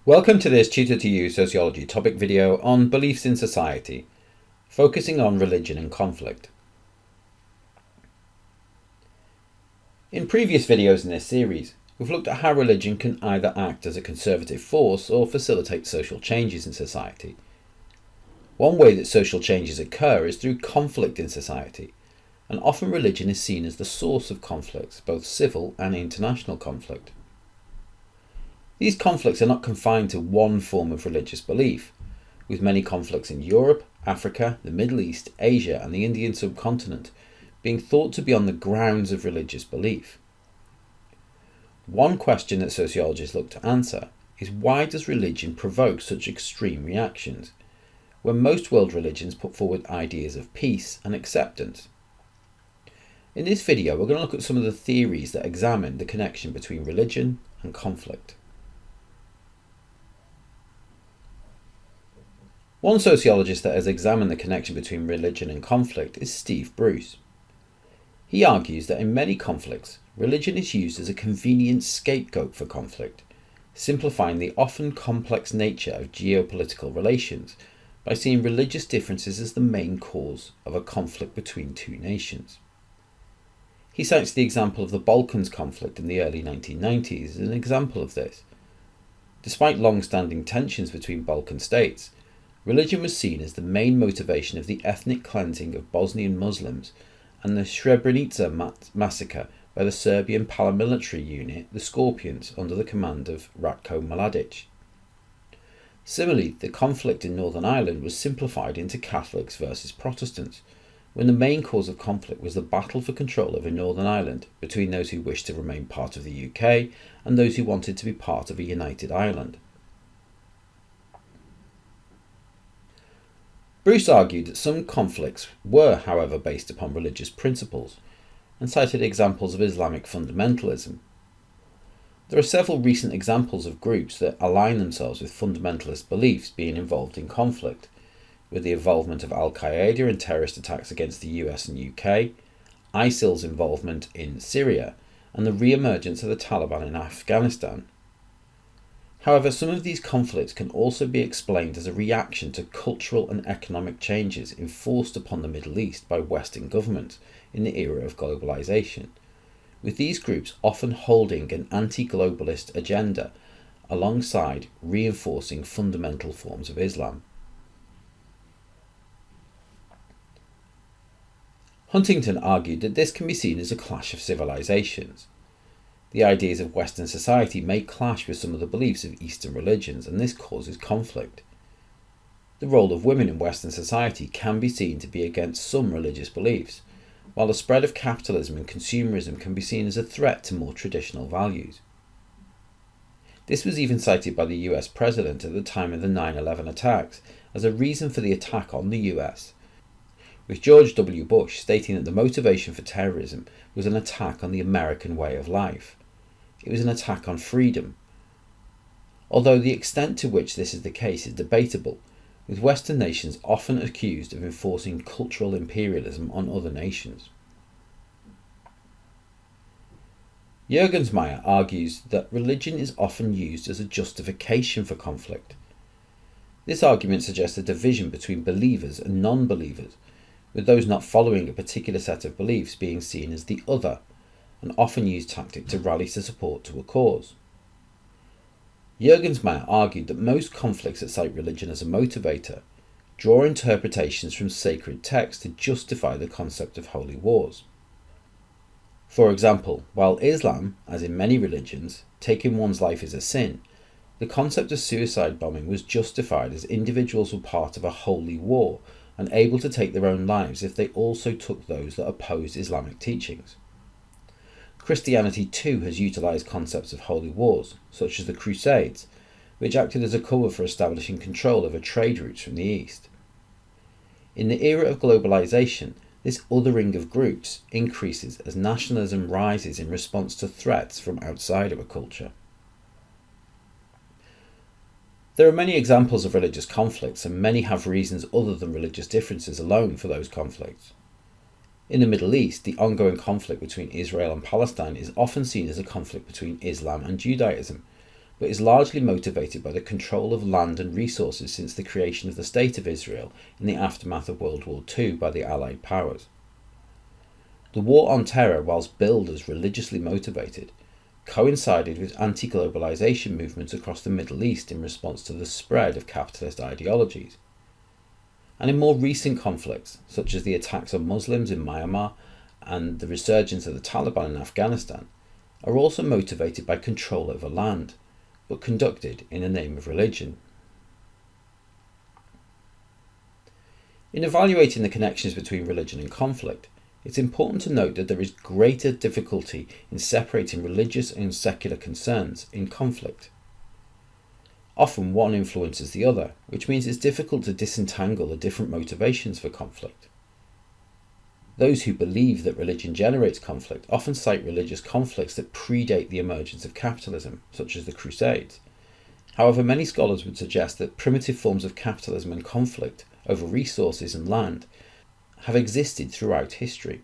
Welcome to this Tutor to You Sociology topic video on beliefs in society, focusing on religion and conflict. In previous videos in this series, we've looked at how religion can either act as a conservative force or facilitate social changes in society. One way that social changes occur is through conflict in society, and often religion is seen as the source of conflicts, both civil and international conflict. These conflicts are not confined to one form of religious belief, with many conflicts in Europe, Africa, the Middle East, Asia and the Indian subcontinent being thought to be on the grounds of religious belief. One question that sociologists look to answer is, why does religion provoke such extreme reactions, when most world religions put forward ideas of peace and acceptance? In this video, we're going to look at some of the theories that examine the connection between religion and conflict. One sociologist that has examined the connection between religion and conflict is Steve Bruce. He argues that in many conflicts, religion is used as a convenient scapegoat for conflict, simplifying the often complex nature of geopolitical relations by seeing religious differences as the main cause of a conflict between two nations. He cites the example of the Balkans conflict in the early 1990s as an example of this. Despite long-standing tensions between Balkan states, religion was seen as the main motivation of the ethnic cleansing of Bosnian Muslims and the Srebrenica massacre by the Serbian paramilitary unit, the Scorpions, under the command of Ratko Mladic. Similarly, the conflict in Northern Ireland was simplified into Catholics versus Protestants, when the main cause of conflict was the battle for control over Northern Ireland between those who wished to remain part of the UK and those who wanted to be part of a united Ireland. Bruce argued that some conflicts were, however, based upon religious principles, and cited examples of Islamic fundamentalism. There are several recent examples of groups that align themselves with fundamentalist beliefs being involved in conflict, with the involvement of Al-Qaeda in terrorist attacks against the US and UK, ISIL's involvement in Syria, and the re-emergence of the Taliban in Afghanistan. However, some of these conflicts can also be explained as a reaction to cultural and economic changes enforced upon the Middle East by Western governments in the era of globalization, with these groups often holding an anti-globalist agenda alongside reinforcing fundamental forms of Islam. Huntington argued that this can be seen as a clash of civilizations. The ideas of Western society may clash with some of the beliefs of Eastern religions, and this causes conflict. The role of women in Western society can be seen to be against some religious beliefs, while the spread of capitalism and consumerism can be seen as a threat to more traditional values. This was even cited by the US president at the time of the 9/11 attacks as a reason for the attack on the US, with George W. Bush stating that the motivation for terrorism was an attack on the American way of life. It was an attack on freedom. Although the extent to which this is the case is debatable, with Western nations often accused of enforcing cultural imperialism on other nations. Juergensmeyer argues that religion is often used as a justification for conflict. This argument suggests a division between believers and non-believers, with those not following a particular set of beliefs being seen as the other, an often used tactic to rally to support to a cause. Juergensmeyer argued that most conflicts that cite religion as a motivator draw interpretations from sacred texts to justify the concept of holy wars. For example, while Islam, as in many religions, taking one's life is a sin, the concept of suicide bombing was justified as individuals were part of a holy war and able to take their own lives if they also took those that opposed Islamic teachings. Christianity too has utilised concepts of holy wars, such as the Crusades, which acted as a cover for establishing control over trade routes from the East. In the era of globalisation, this othering of groups increases as nationalism rises in response to threats from outside of a culture. There are many examples of religious conflicts, and many have reasons other than religious differences alone for those conflicts. In the Middle East, the ongoing conflict between Israel and Palestine is often seen as a conflict between Islam and Judaism, but is largely motivated by the control of land and resources since the creation of the State of Israel in the aftermath of World War II by the Allied powers. The war on terror, whilst billed as religiously motivated, coincided with anti-globalization movements across the Middle East in response to the spread of capitalist ideologies. And in more recent conflicts, such as the attacks on Muslims in Myanmar and the resurgence of the Taliban in Afghanistan, are also motivated by control over land, but conducted in the name of religion. In evaluating the connections between religion and conflict, it's important to note that there is greater difficulty in separating religious and secular concerns in conflict. Often one influences the other, which means it's difficult to disentangle the different motivations for conflict. Those who believe that religion generates conflict often cite religious conflicts that predate the emergence of capitalism, such as the Crusades. However, many scholars would suggest that primitive forms of capitalism and conflict over resources and land have existed throughout history.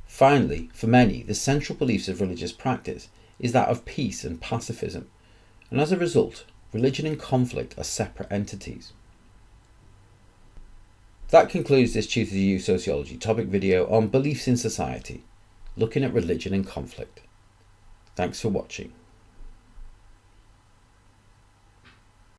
Finally, for many, the central beliefs of religious practice is that of peace and pacifism, and as a result, religion and conflict are separate entities. That concludes this Tutor to You Sociology topic video on beliefs in society, looking at religion and conflict. Thanks for watching.